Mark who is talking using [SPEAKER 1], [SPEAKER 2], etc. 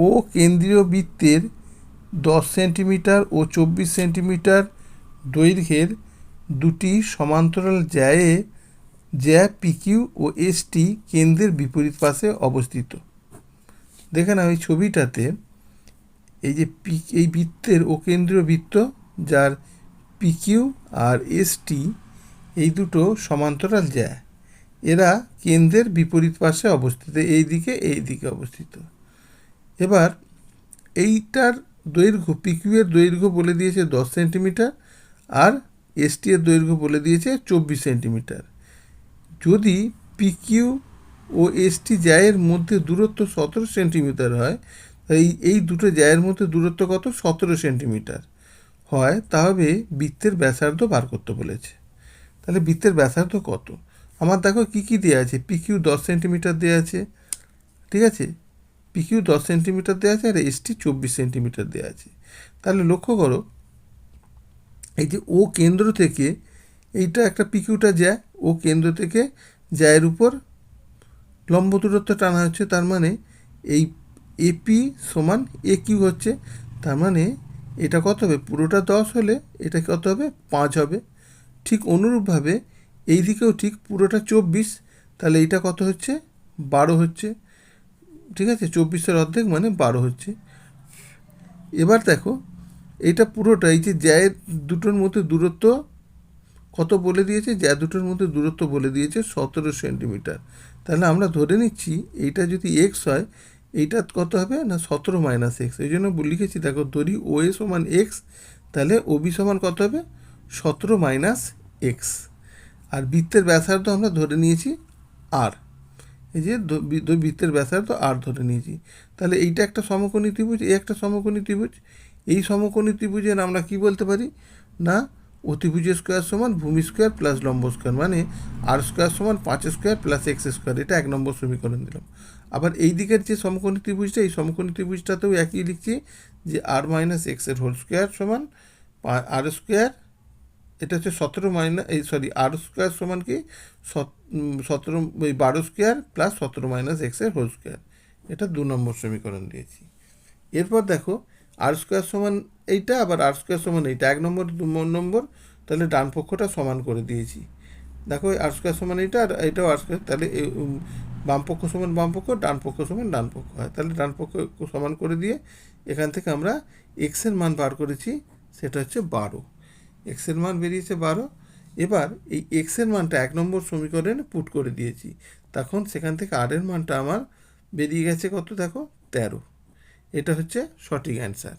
[SPEAKER 1] ও কেন্দ্রীয় বৃত্তের 10 সেন্টিমিটার ও 24 সেন্টিমিটার দৈর্ঘ্যের দুটি সমান্তরাল জ্যা পিকিউ ও এসটি কেন্দ্রের বিপরীত পাশে অবস্থিত। দেখে না ওই ছবিটাতে এই যে এই বৃত্তের ও কেন্দ্রীয় বৃত্ত যার পিকিউ আর এসটি এই দুটো সমান্তরাল জ্যা, এরা কেন্দ্রের বিপরীত পাশে অবস্থিত, এই দিকে অবস্থিত। এবার এইটার দৈর্ঘ্য, পিকিউ এর দৈর্ঘ্য বলে দিয়েছে 10 সেন্টিমিটার আর এসটি এর দৈর্ঘ্য বলে দিয়েছে 24 সেন্টিমিটার। যদি পিকিউ ও এসটি জ্যায়ের মধ্যে দূরত্ব 17 সেন্টিমিটার হয়, এই দুটো জ্যায়ের মধ্যে দূরত্ব কত? 17 সেন্টিমিটার হয়, তাহলে বৃত্তের ব্যাসার্ধ বার করতে বলেছে। তাহলে বৃত্তের ব্যাসার্ধ কত? আমার দেখো কী কী দেওয়া আছে। পিকিউ 10 সেন্টিমিটার দেওয়া আছে, ঠিক আছে, পিকিউ 10 সেন্টিমিটার দেওয়া আছে আর এসটি 24 সেন্টিমিটার দেওয়া আছে। তাহলে লক্ষ্য করো, এই যে ও কেন্দ্র থেকে, এইটা একটা পিকিউটা জ্যা, ও কেন্দ্র থেকে জ্যায়ের উপর লম্ব দূরত্ব টানা হচ্ছে, তার মানে এই এপি সমান এ কিউ হচ্ছে। তার মানে এটা কত হবে? পুরোটা 10 হলে এটা কত হবে? 5 হবে। ঠিক অনুরূপভাবে এই দিকেও ঠিক পুরোটা 24, তাহলে এইটা কত হচ্ছে? 12 হচ্ছে। ঠিক আছে, 24-এর অর্ধেক মানে 12 হচ্ছে। এবার দেখো এইটা পুরোটা, এই যে জ্যায়ের দুটোর মধ্যে দূরত্ব কত বলে দিয়েছে? জ্যা দুটোর মধ্যে দূরত্ব বলে দিয়েছে 17 সেন্টিমিটার। তাহলে আমরা ধরে নিচ্ছি এইটা যদি এক্স হয়, এইটা কত হবে না 17 মাইনাস এক্স। এই জন্য লিখেছি, দেখো ধরি ও এ সমান এক্স, তাহলে ও বি সমান কত হবে? 17 মাইনাস এক্স। আর বৃত্তের ব্যাসার্ধ আমরা ধরে নিয়েছি আর, এই যে বৃত্তের ব্যাসার্ধ আর ধরে নিয়েছি। তাহলে এইটা একটা সমকোণী ত্রিভুজ, এই একটা সমকোণী ত্রিভুজ। এই সমকোণী ত্রিভুজের আমরা কি বলতে পারি না, অতিভুজ স্কোয়ার সমান ভূমি স্কোয়ার প্লাস লম্ব স্কোয়ার, মানে আর স্কোয়ার সমান 5 স্কোয়ার প্লাস এক্স স্কোয়ার। এটা 1 নম্বর সমীকরণ দিলাম। আবার এই দিকের যে সমকোণী ত্রিভুজটা, এই সমকোণী ত্রিভুজটাতেও একই লিখছি, যে আর মাইনাস এক্সের হোল স্কোয়ার সমান আর স্কোয়ার, এটা হচ্ছে 17 মাইনাস আর স্কোয়ার সমান কি 12 স্কোয়ার প্লাস 17 মাইনাস এক্সের হোল স্কোয়ার। এটা 2 নম্বর সমীকরণ দিয়েছি। এরপর দেখো আর স্কোয়ার সমান এইটা, আবার আর স্কোয়ার সমান এইটা, 1 নম্বর 2 নম্বর, তাহলে ডান পক্ষটা সমান করে দিয়েছি। দেখো আর স্কোয়ার সমান এইটা আর এইটাও আর স্কোয়ার, তাহলে বাম পক্ষ সমান বাম পক্ষ, ডান পক্ষ সমান ডান পক্ষ হয়। তাহলে ডান পক্ষ সমান করে দিয়ে এখান থেকে আমরা এক্সের মান বার করেছি, সেটা হচ্ছে 12। এক্সের মান বেরিয়েছে 12। এবার এই এক্সের মানটা 1 নম্বর সমীকরণে পুট করে দিয়েছি, তখন সেখান থেকে আর এর মানটা আমার বেরিয়ে গেছে কত? দেখো 13। এটা হচ্ছে সঠিক অ্যান্সার।